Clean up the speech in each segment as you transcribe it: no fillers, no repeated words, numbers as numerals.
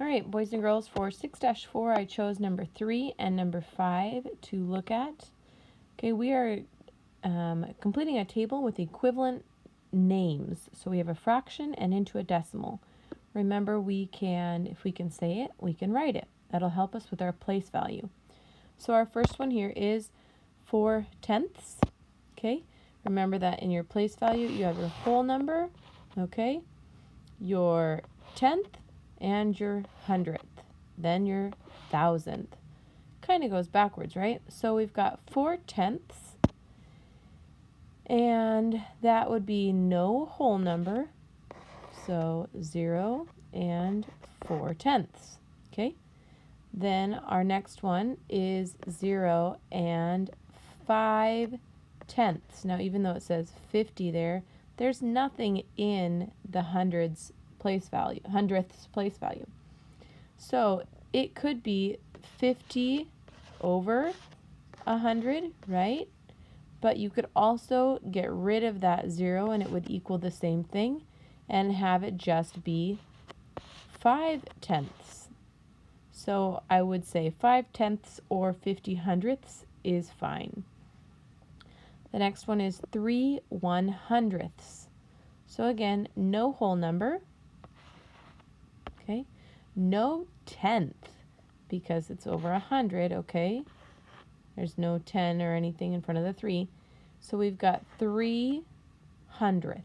All right, boys and girls, for 6-4, I chose number 3 and number 5 to look at. Okay, we are completing a table with equivalent names. So we have a fraction and into a decimal. Remember, if we can say it, we can write it. That'll help us with our place value. So our first one here is 4/10. Okay, remember that in your place value, you have your whole number, okay, your tenth, and your hundredth, then your thousandth. Kind of goes backwards, right? So we've got 4/10, and that would be no whole number, so 0 and 4/10. Okay, then our next one is 0 and 5/10. Now, even though it says 50 there, there's nothing in the hundredths place value. So it could be 50 over 100, right? But you could also get rid of that 0 and it would equal the same thing and have it just be 5/10. So I would say 5/10 or 50/100 is fine. The next one is 3/100. So again, no whole number. Okay, no 10th because it's over 100. Okay, there's no 10 or anything in front of the 3. So we've got 3/100.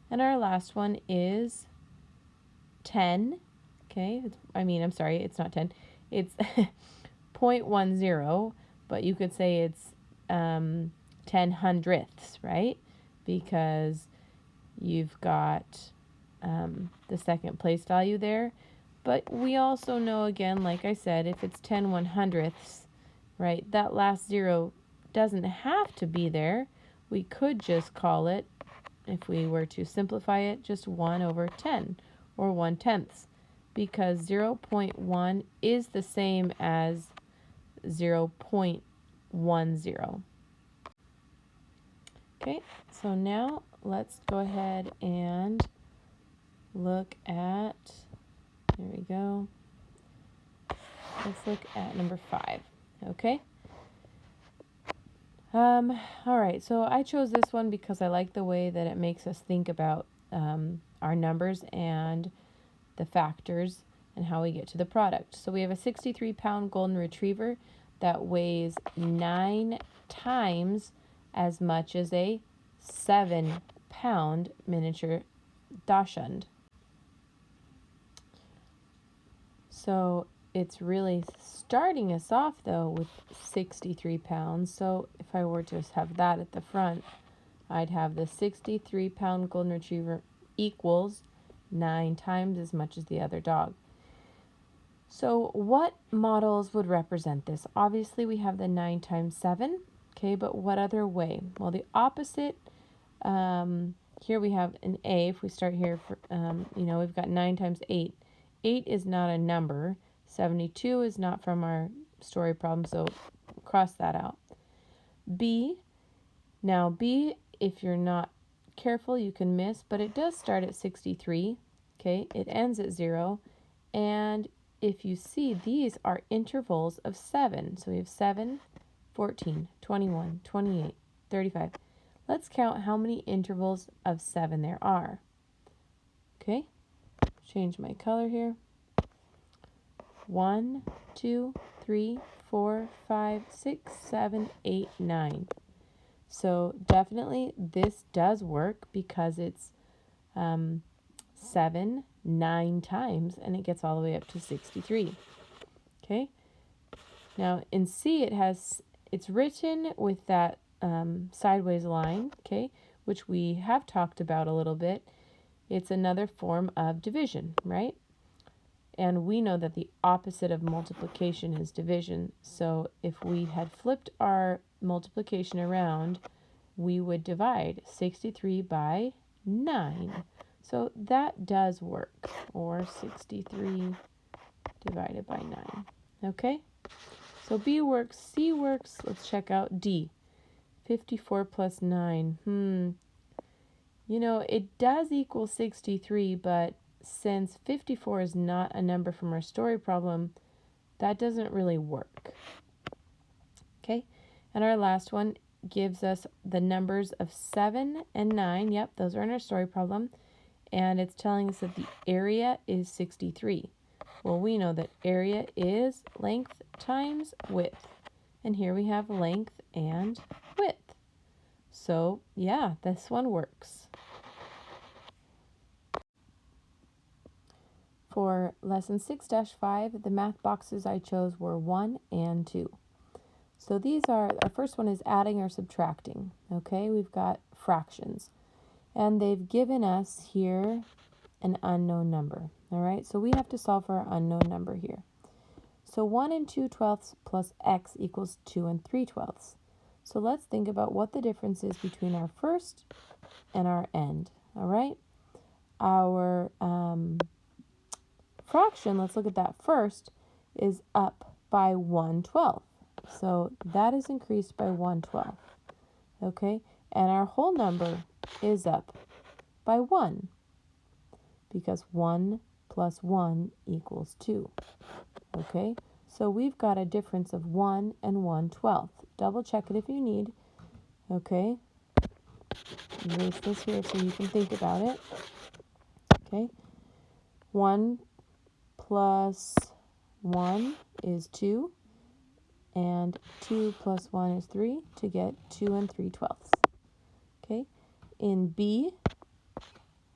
And our last one is 10. Okay, I'm sorry, it's not 10. It's 0.10, but you could say it's 10/100ths, right? Because you've got the second place value there. But we also know, again, like I said, if it's 10/100ths, right, that last 0 doesn't have to be there. We could just call it, if we were to simplify it, just 1/10 or 1/10, because 0.1 is the same as 0.10. Okay, so now let's go ahead and look at, there we go. Let's look at number 5, okay? All right, so I chose this one because I like the way that it makes us think about our numbers and the factors and how we get to the product. So we have a 63-pound golden retriever that weighs 9 times as much as a 7-pound miniature dachshund. So it's really starting us off, though, with 63 pounds. So if I were to have that at the front, I'd have the 63-pound golden retriever equals 9 times as much as the other dog. So what models would represent this? Obviously, we have the 9 times 7, okay, but what other way? Well, the opposite, here we have an A. If we start here, we've got 9 times 8. 8 is not a number. 72 is not from our story problem, so cross that out. B, now B, if you're not careful, you can miss, but it does start at 63, okay? It ends at 0, and if you see, these are intervals of 7. So we have 7, 14, 21, 28, 35. Let's count how many intervals of 7 there are. Okay, change my color here. 1, 2, 3, 4, 5, 6, 7, 8, 9. So definitely this does work because it's 7, 9 times, and it gets all the way up to 63. Okay. Now in C, it's written with that sideways line, okay, which we have talked about a little bit. It's another form of division, right? And we know that the opposite of multiplication is division. So if we had flipped our multiplication around, we would divide 63 by 9. So that does work, or 63 divided by 9. Okay? So B works, C works. Let's check out D. 54 plus 9. It does equal 63, but since 54 is not a number from our story problem, that doesn't really work. Okay, and our last one gives us the numbers of 7 and 9. Yep, those are in our story problem. And it's telling us that the area is 63. Well, we know that area is length times width. And here we have length and width. So, yeah, this one works. For lesson 6-5, the math boxes I chose were 1 and 2. So these are, our first one is adding or subtracting. Okay, we've got fractions. And they've given us here an unknown number. All right, so we have to solve for our unknown number here. So 1 and 2/12 plus x equals 2 and 3/12. So let's think about what the difference is between our first and our end. All right, our fraction, let's look at that first, is up by 1/12. So that is increased by 1/12. Okay, and our whole number is up by 1 because 1 plus 1 equals 2. Okay, so we've got a difference of 1 and 1/12. Double check it if you need. Okay, erase this here so you can think about it. Okay, 1 plus 1 is 2, and 2 plus 1 is 3 to get 2 and 3/12. Okay, in B,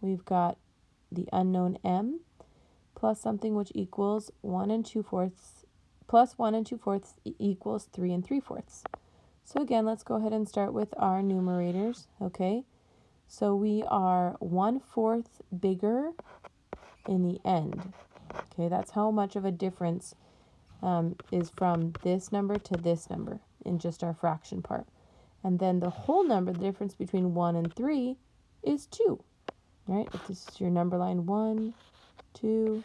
we've got the unknown m plus something which equals 1 and 2/4 plus 1 and 2/4 equals 3 and 3/4. So again, let's go ahead and start with our numerators. Okay, so we are 1/4 bigger in the end. Okay, that's how much of a difference is from this number to this number in just our fraction part. And then the whole number, the difference between 1 and 3 is 2. Right? If this is your number line, 1, 2,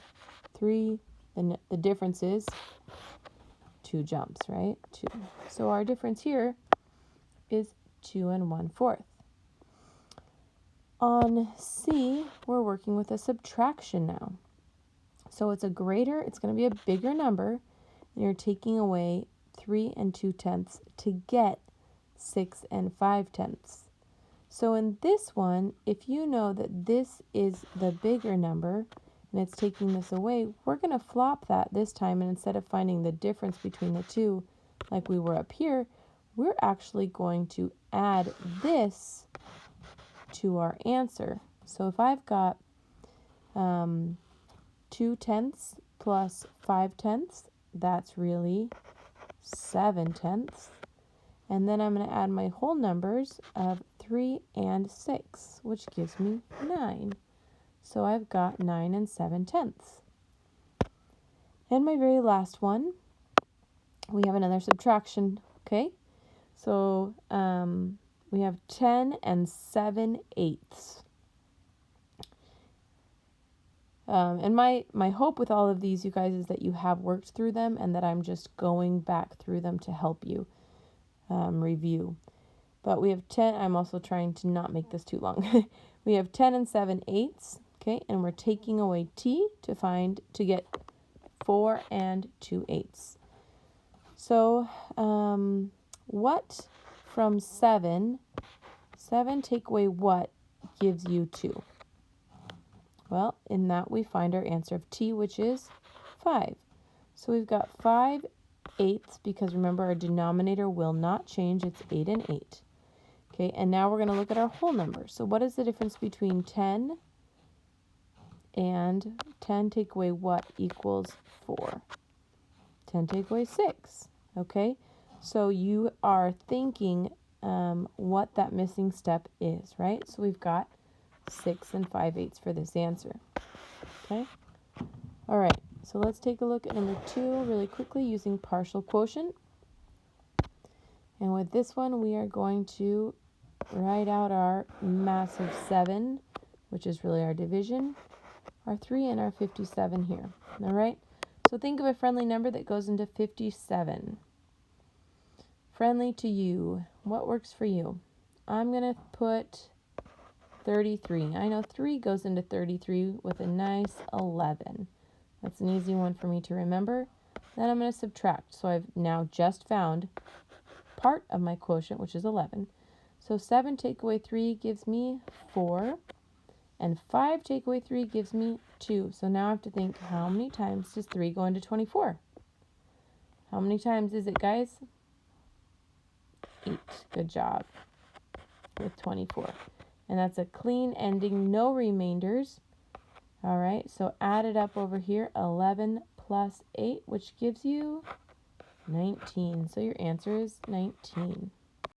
3, then the difference is 2 jumps, right? 2. So our difference here is 2 and 1/4. On C, we're working with a subtraction now. So it's going to be a bigger number, and you're taking away 3 and 2/10 to get 6 and 5/10. So in this one, if you know that this is the bigger number and it's taking this away, we're going to flop that this time, and instead of finding the difference between the two like we were up here, we're actually going to add this to our answer. So if I've got 2/10 plus 5/10, that's really 7/10. And then I'm going to add my whole numbers of 3 and 6, which gives me 9. So I've got 9 and 7/10. And my very last one, we have another subtraction, okay? So we have 10 and 7/8. And my hope with all of these, you guys, is that you have worked through them and that I'm just going back through them to help you review. But we have 10, I'm also trying to not make this too long. We have 10 and 7/8, okay, and we're taking away t to get 4 and 2/8. So what from 7 take away what gives you 2? Well, in that we find our answer of t, which is 5. So we've got 5/8, because remember our denominator will not change, it's 8 and 8. Okay, and now we're going to look at our whole number. So what is the difference between 10 and 10 take away what equals 4? 10 take away 6. Okay, so you are thinking what that missing step is, right? So we've got 6 and 5/8 for this answer. Okay, all right, so let's take a look at number 2 really quickly using partial quotient. And with this one, we are going to write out our massive 7, which is really our division, our 3, and our 57 here. All right, so think of a friendly number that goes into 57. Friendly to you. What works for you? I'm going to put 33. I know 3 goes into 33 with a nice 11. That's an easy one for me to remember. Then I'm going to subtract. So I've now just found part of my quotient, which is 11. So 7 take away 3 gives me 4. And 5 take away 3 gives me 2. So now I have to think, how many times does 3 go into 24? How many times is it, guys? 8. Good job with 24. And that's a clean ending, no remainders. All right, so add it up over here, 11 plus 8, which gives you 19. So your answer is 19.